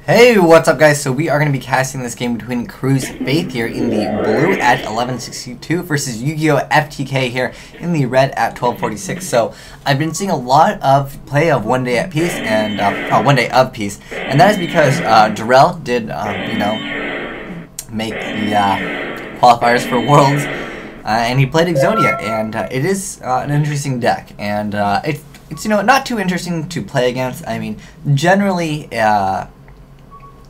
Hey, what's up guys? So we are going to be casting this game between Cruz Faith here in the blue at 1162 versus Yu-Gi-Oh! FTK here in the red at 1246. So I've been seeing a lot of play of One Day at Peace and One Day of Peace, and that is because Durrell did make the qualifiers for Worlds, and he played Exodia, and it is an interesting deck, and it's not too interesting to play against. I mean, generally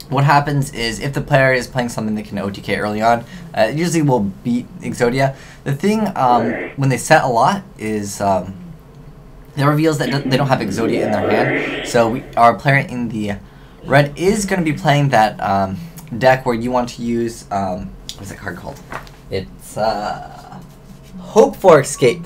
what happens is if the player is playing something that can OTK early on, it usually will beat Exodia. The thing when they set a lot is it reveals that they don't have Exodia in their hand. So our player in the red is going to be playing that deck where you want to use, what's that card called? It's Hope for Escape,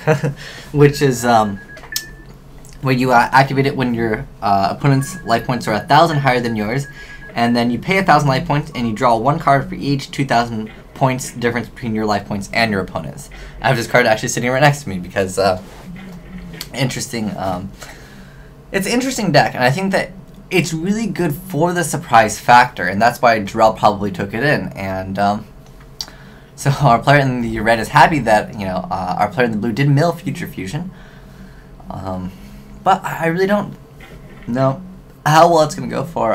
which is where you activate it when your opponent's life points are 1,000 higher than yours. And then you pay 1,000 life points, and you draw one card for each 2,000 points difference between your life points and your opponent's. I have this card actually sitting right next to me because interesting. It's an interesting deck, and I think that it's really good for the surprise factor, and that's why Durrell probably took it in. And so our player in the red is happy that our player in the blue did mill Future Fusion, but I really don't know how well it's going to go for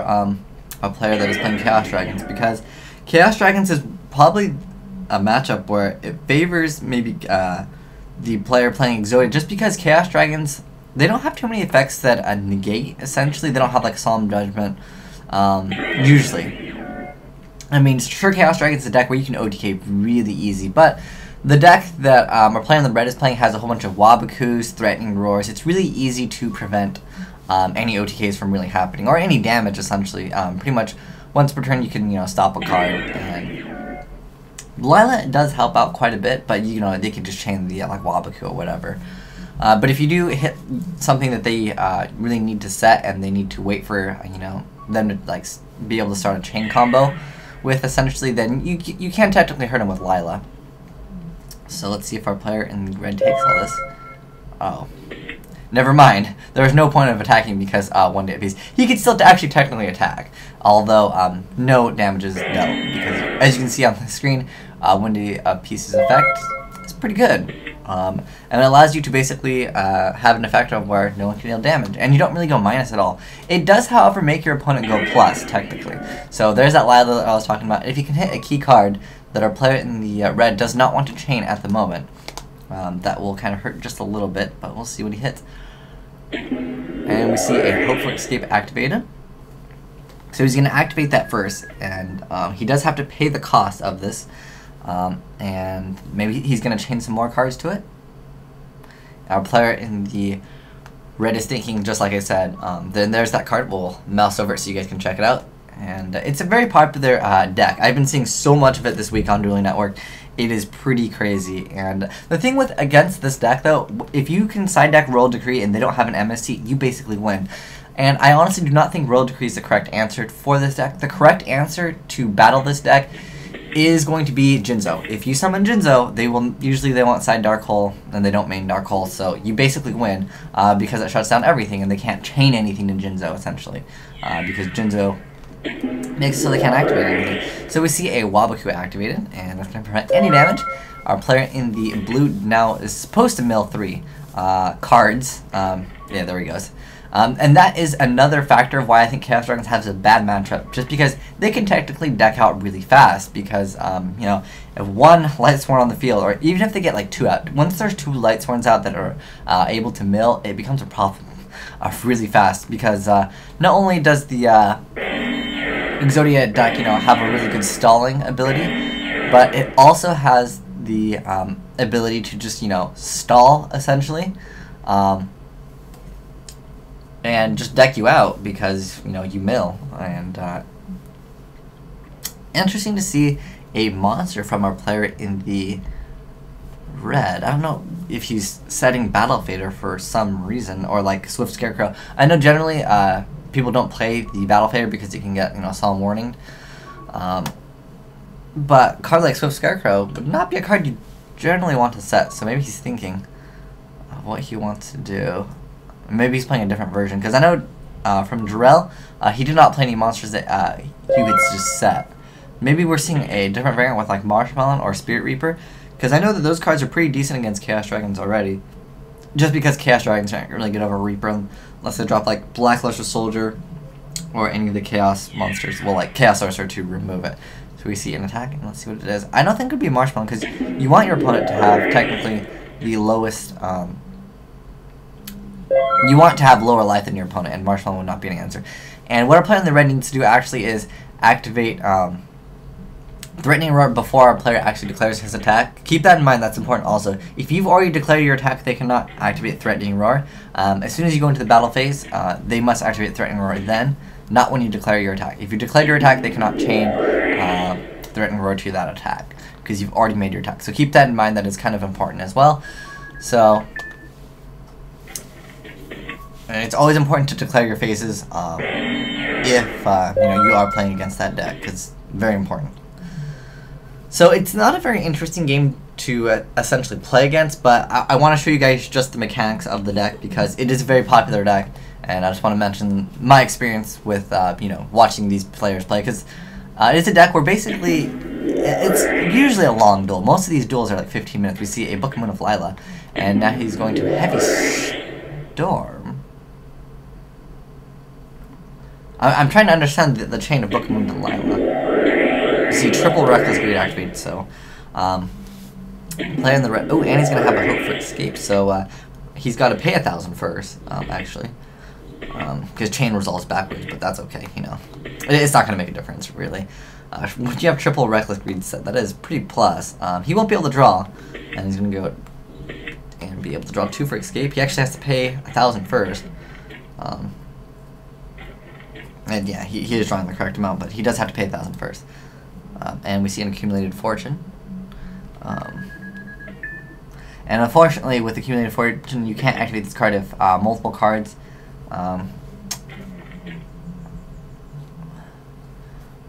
a player that is playing Chaos Dragons, because Chaos Dragons is probably a matchup where it favors maybe the player playing Exodia, just because Chaos Dragons, they don't have too many effects that negate, essentially. They don't have like Solemn Judgment, usually. I mean, sure, Chaos Dragons is a deck where you can OTK really easy, but the deck that our player in the red is playing has a whole bunch of Wabakus, Threatening Roars. It's really easy to prevent any OTKs from really happening, or any damage, essentially. Pretty much once per turn you can stop a card, and Lila does help out quite a bit, but they can just chain the like Wabaku or whatever. But if you do hit something that they really need to set, and they need to wait for them to like be able to start a chain combo with, essentially, then you can technically hurt them with Lila. So let's see if our player in the red takes all this. Oh. Never mind. There's no point of attacking because One Day of Peace. He could still actually technically attack, although no damages, no. Because as you can see on the screen, One Day of Peace's effect is pretty good. And it allows you to basically have an effect of where no one can deal damage, and you don't really go minus at all. It does, however, make your opponent go plus, technically. So there's that Lila that I was talking about. If you can hit a key card that our player in the red does not want to chain at the moment, that will kind of hurt just a little bit, but we'll see what he hits. And we see a Hope for Escape activated. So he's going to activate that first, and he does have to pay the cost of this, and maybe he's going to chain some more cards to it. Our player in the red is thinking, just like I said, then there's that card. We'll mouse over it so you guys can check it out. And it's a very popular deck. I've been seeing so much of it this week on Dueling Network. It is pretty crazy. And the thing against this deck, though, if you can side deck Royal Decree and they don't have an MST, you basically win. And I honestly do not think Royal Decree is the correct answer for this deck. The correct answer to battle this deck is going to be Jinzo. If you summon Jinzo, they won't side Dark Hole, and they don't main Dark Hole, so you basically win because it shuts down everything, and they can't chain anything to Jinzo, essentially, because Jinzo makes it so they can't activate anything. So we see a Wabaku activated, and that's going to prevent any damage. Our player in the blue now is supposed to mill 3 cards. Yeah, there he goes. And that is another factor of why I think Chaos Dragons has a bad matchup, just because they can technically deck out really fast, because, if one Light Sworn on the field, or even if they get like 2 out, once there's 2 Light Sworns out that are able to mill, it becomes a problem really fast, because not only does the Exodia deck, have a really good stalling ability, but it also has the ability to just, stall, essentially, and just deck you out because, you mill. And interesting to see a monster from our player in the red. I don't know if he's setting Battle Fader for some reason, or like Swift Scarecrow. I know generally people don't play the Battle Fader because you can get, Solemn Warning. But a card like Swift Scarecrow would not be a card you generally want to set, so maybe he's thinking of what he wants to do. Maybe he's playing a different version, because I know from Durrell, he did not play any monsters that he could just set. Maybe we're seeing a different variant with like Marshmallow or Spirit Reaper, because I know that those cards are pretty decent against Chaos Dragons already. Just because Chaos Dragons aren't really good over Reaper unless they drop like Black Luster Soldier or any of the Chaos monsters. Well, like Chaos Sorcerer to remove it. So we see an attack, and let's see what it is. I don't think it would be Marshmallow, because you want your opponent to have technically the lowest. You want to have lower life than your opponent, and Marshmallow would not be an answer. And what our player in the red needs to do actually is activate Threatening Roar before our player actually declares his attack. Keep that in mind, that's important also. If you've already declared your attack, they cannot activate Threatening Roar. As soon as you go into the battle phase, they must activate Threatening Roar then, not when you declare your attack. If you declare your attack, they cannot chain Threatening Roar to that attack, because you've already made your attack. So keep that in mind, that is kind of important as well. So, and it's always important to declare your phases if you are playing against that deck, because very important. So it's not a very interesting game to essentially play against, but I want to show you guys just the mechanics of the deck, because it is a very popular deck, and I just want to mention my experience with watching these players play, because it is a deck where basically it's usually a long duel. Most of these duels are like 15 minutes. We see a Book of Moon of Lila, and now he's going to Heavy Storm. I'm trying to understand the chain of Book of Moon of Lila. You see triple Reckless Greed activated, so play in the red. Oh, and he's gonna have a Hope for Escape, so he's got to pay 1,000 first, actually, because chain resolves backwards, but that's okay. It's not gonna make a difference really. When you have triple Reckless Greed set, that is pretty plus. He won't be able to draw, and he's gonna go and be able to draw 2 for Escape. He actually has to pay 1,000 first. And yeah, he is drawing the correct amount, but he does have to pay 1,000 first. And we see an Accumulated Fortune. And unfortunately, with Accumulated Fortune, you can't activate this card if multiple cards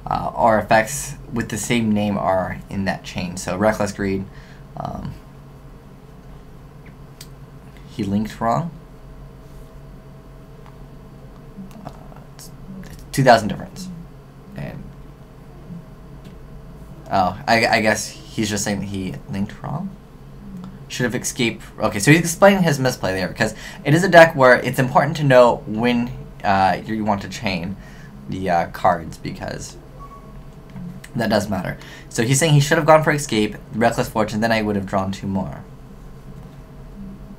or effects with the same name are in that chain. So Reckless Greed, he linked wrong. 2,000 difference. And oh, I guess he's just saying that he linked wrong. Should have escaped. Okay, so he's explaining his misplay there, because it is a deck where it's important to know when you want to chain the cards, because that does matter. So he's saying he should have gone for Escape, Reckless Fortune, then I would have drawn 2 more.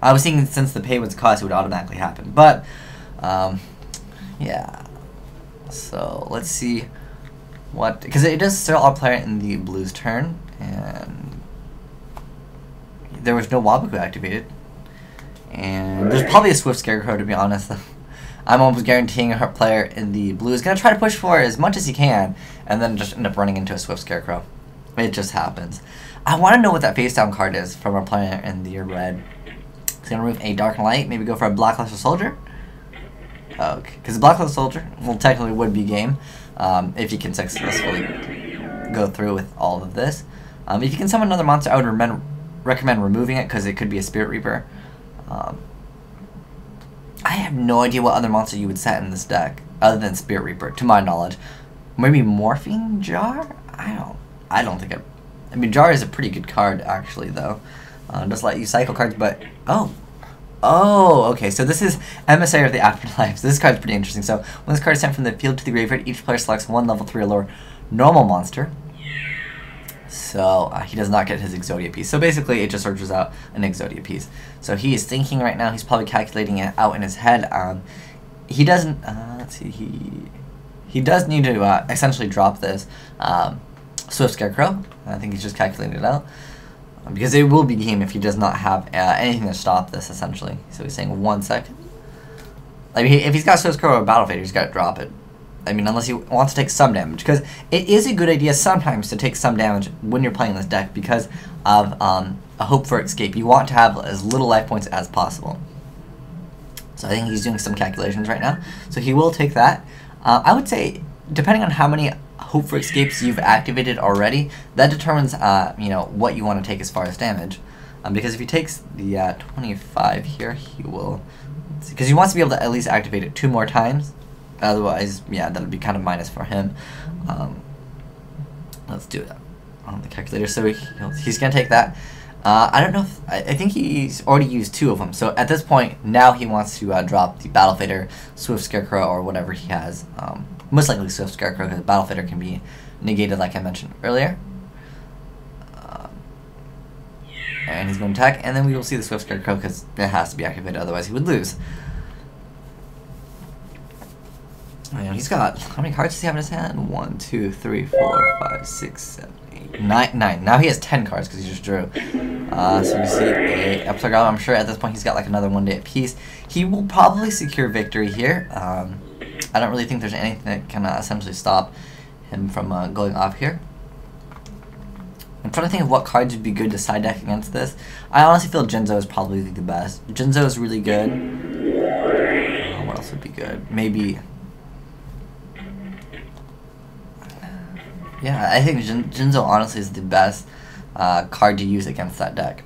I was thinking since the pay was cost, it would automatically happen, but yeah. So let's see what, because it does still all player in the blue's turn, and there was no Wabuku activated, and there's probably a Swift Scarecrow, to be honest. I'm almost guaranteeing her player in the blue is going to try to push for as much as he can, and then just end up running into a Swift Scarecrow. It just happens. I want to know what that face down card is from our player in the red. He's going to remove a Dark and Light, maybe go for a Black Luster Soldier. Okay, because the Black Luster Soldier, well, technically would be game if you can successfully go through with all of this. If you can summon another monster, I would recommend removing it, because it could be a Spirit Reaper. I have no idea what other monster you would set in this deck other than Spirit Reaper, to my knowledge. Maybe Morphine Jar? I don't think I mean, Jar is a pretty good card actually, though. Just let you cycle cards, but oh, okay, so this is Emissary of the Afterlife. So this card's pretty interesting. So when this card is sent from the field to the graveyard, each player selects 1 level 3 or lower normal monster. So he does not get his Exodia piece. So basically it just searches out an Exodia piece. So he is thinking right now, he's probably calculating it out in his head. He doesn't, let's see, he does need to essentially drop this Swift Scarecrow. I think he's just calculating it out. Because it will be game if he does not have anything to stop this, essentially. So he's saying 1 second. I mean, if he's got Swift Scarecrow or Battle Fader, he's got to drop it. I mean, unless he wants to take some damage. Because it is a good idea sometimes to take some damage when you're playing this deck, because of a hope for escape. You want to have as little life points as possible. So I think he's doing some calculations right now. So he will take that. I would say, depending on how many hope for escapes you've activated already, that determines what you want to take as far as damage. Because if he takes the 25 here, he will, because he wants to be able to at least activate it 2 more times. Otherwise, yeah, that would be kind of minus for him. Let's do that on the calculator. So he's going to take that. I don't know if... I think he's already used 2 of them. So at this point, now he wants to drop the Battle Fader, Swift Scarecrow, or whatever he has. Most likely Swift Scarecrow, because Battle Fader can be negated like I mentioned earlier. And he's going to attack, and then we will see the Swift Scarecrow because it has to be activated, otherwise he would lose. And he's got, how many cards does he have in his hand? 1, 2, 3, 4, 5, 6, 7, 8, 9. Now he has 10 cards because he just drew. So we see a Epsilon. I'm sure at this point he's got like another 1 day apiece. He will probably secure victory here. I don't really think there's anything that can essentially stop him from going off here. I'm trying to think of what cards would be good to side deck against this. I honestly feel Jinzo is probably the best. Jinzo is really good. What else would be good? Maybe... Yeah, I think Jinzo honestly is the best card to use against that deck.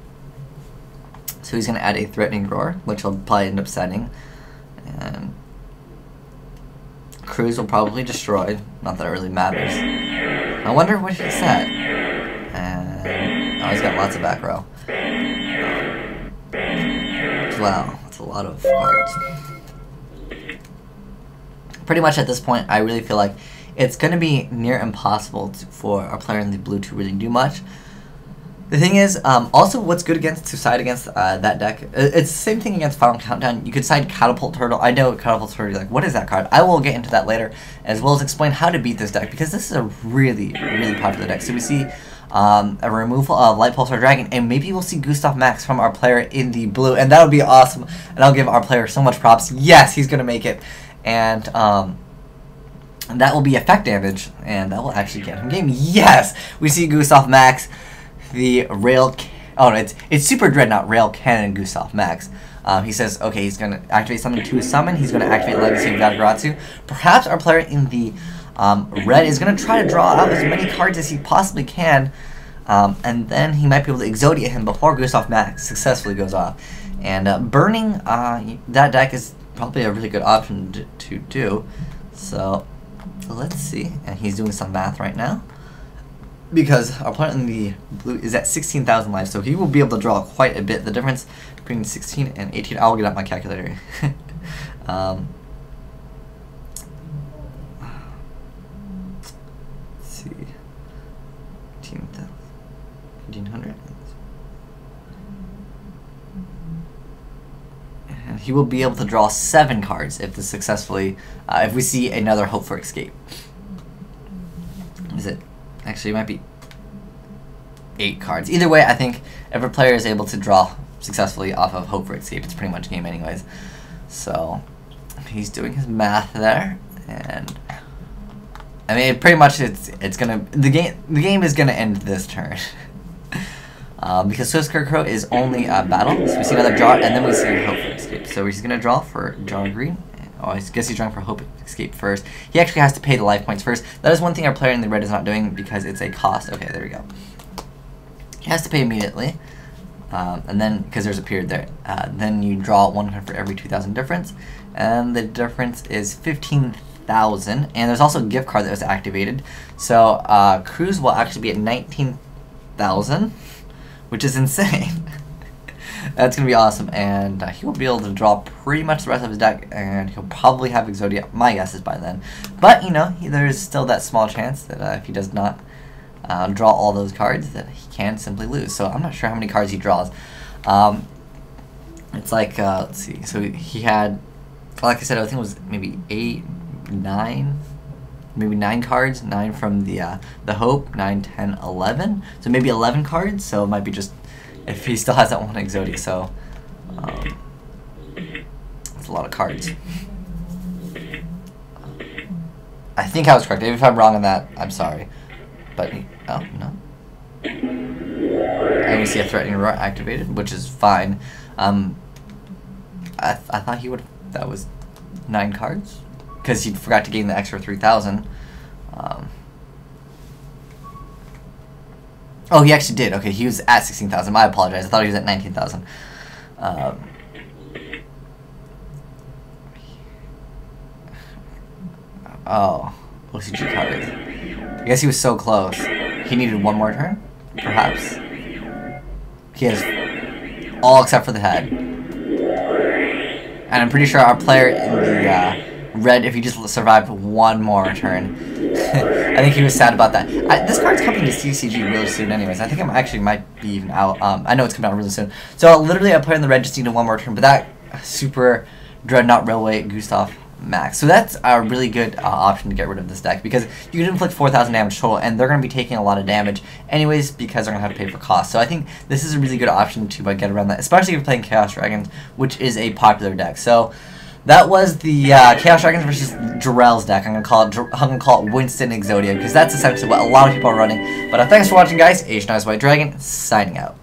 So he's going to add a Threatening Roar, which will probably end up setting. And Cruz will probably destroy. Not that it really matters. I wonder what he set. And he's got lots of back row. Wow, that's a lot of cards. Pretty much at this point, I really feel like it's going to be near impossible for a player in the blue to really do much. The thing is, also what's good to side against that deck, it's the same thing against Final Countdown. You could side Catapult Turtle. I know Catapult Turtle, like, what is that card? I will get into that later, as well as explain how to beat this deck, because this is a really, really popular deck. So we see a removal of Light Pulsar Dragon, and maybe we'll see Gustav Max from our player in the blue, and that would be awesome, and I'll give our player so much props. Yes, he's going to make it, and that will be effect damage, and that will actually get him game. Yes! We see Gustav Max, the Rail... Oh, no, it's Super Dreadnought Rail Cannon Gustav Max. He says, okay, he's going to activate something to his summon. He's going to activate Legacy of Yagaratsu. Perhaps our player in the red is going to try to draw out as many cards as he possibly can, and then he might be able to Exodia him before Gustav Max successfully goes off. And burning that deck is probably a really good option to do. So let's see. And he's doing some math right now, because our opponent in the blue is at 16,000 lives, so he will be able to draw quite a bit. The difference between 16 and 18, I'll get out my calculator. Let's see, 1,500. And he will be able to draw 7 cards if this successfully, if we see another Hope for Escape. Is it? Actually, it might be 8 cards. Either way, I think if a player is able to draw successfully off of Hope for Escape, it's pretty much game anyways. So he's doing his math there, and I mean, pretty much it's gonna the game is gonna end this turn. Because Swift Scarecrow is only a battle, so we see another draw, and then we see Hope for Escape. So he's gonna draw for John Green. Oh, I guess he's drawing for Hope Escape first. He actually has to pay the life points first. That is one thing our player in the red is not doing, because it's a cost. Okay, there we go. He has to pay immediately, and then, because there's a period there, then you draw 1 card for every 2,000 difference, and the difference is 15,000, and there's also a gift card that was activated. So Cruz will actually be at 19,000, which is insane. That's going to be awesome, and he will be able to draw pretty much the rest of his deck, and he'll probably have Exodia, my guess is, by then. But, you know, there's still that small chance that if he does not draw all those cards, that he can simply lose. So I'm not sure how many cards he draws. It's like, let's see, so he had, like I said, I think it was maybe 8, 9, maybe 9 cards, 9 from the Hope, 9, 10, 11, so maybe 11 cards, so it might be just, if he still has that one Exodia, so that's a lot of cards. I think I was correct. If I'm wrong on that, I'm sorry. But, oh, no. And we see a Threatening Roar activated, which is fine. I thought he would, that was 9 cards, because he forgot to gain the extra 3,000. Oh, he actually did. Okay, he was at 16,000. I apologize. I thought he was at 19,000. Oh, OCG covered. I guess he was so close. He needed one more turn? Perhaps. He has all except for the head. And I'm pretty sure our player in the red, if he just survived one more turn, I think he was sad about that. This card's coming to CCG really soon anyways. I think I actually might be even out. I know it's coming out really soon. So literally, our player in the red just needed one more turn, but that Super Dreadnought Railway Gustav Max. So that's a really good option to get rid of this deck, because you can inflict 4,000 damage total, and they're going to be taking a lot of damage anyways because they're going to have to pay for cost. So I think this is a really good option to get around that, especially if you're playing Chaos Dragons, which is a popular deck. So that was the Chaos Dragons versus Jarrell's deck. I'm gonna call it Winston Exodia, because that's essentially what a lot of people are running. But thanks for watching, guys. Asian Eyes White Dragon signing out.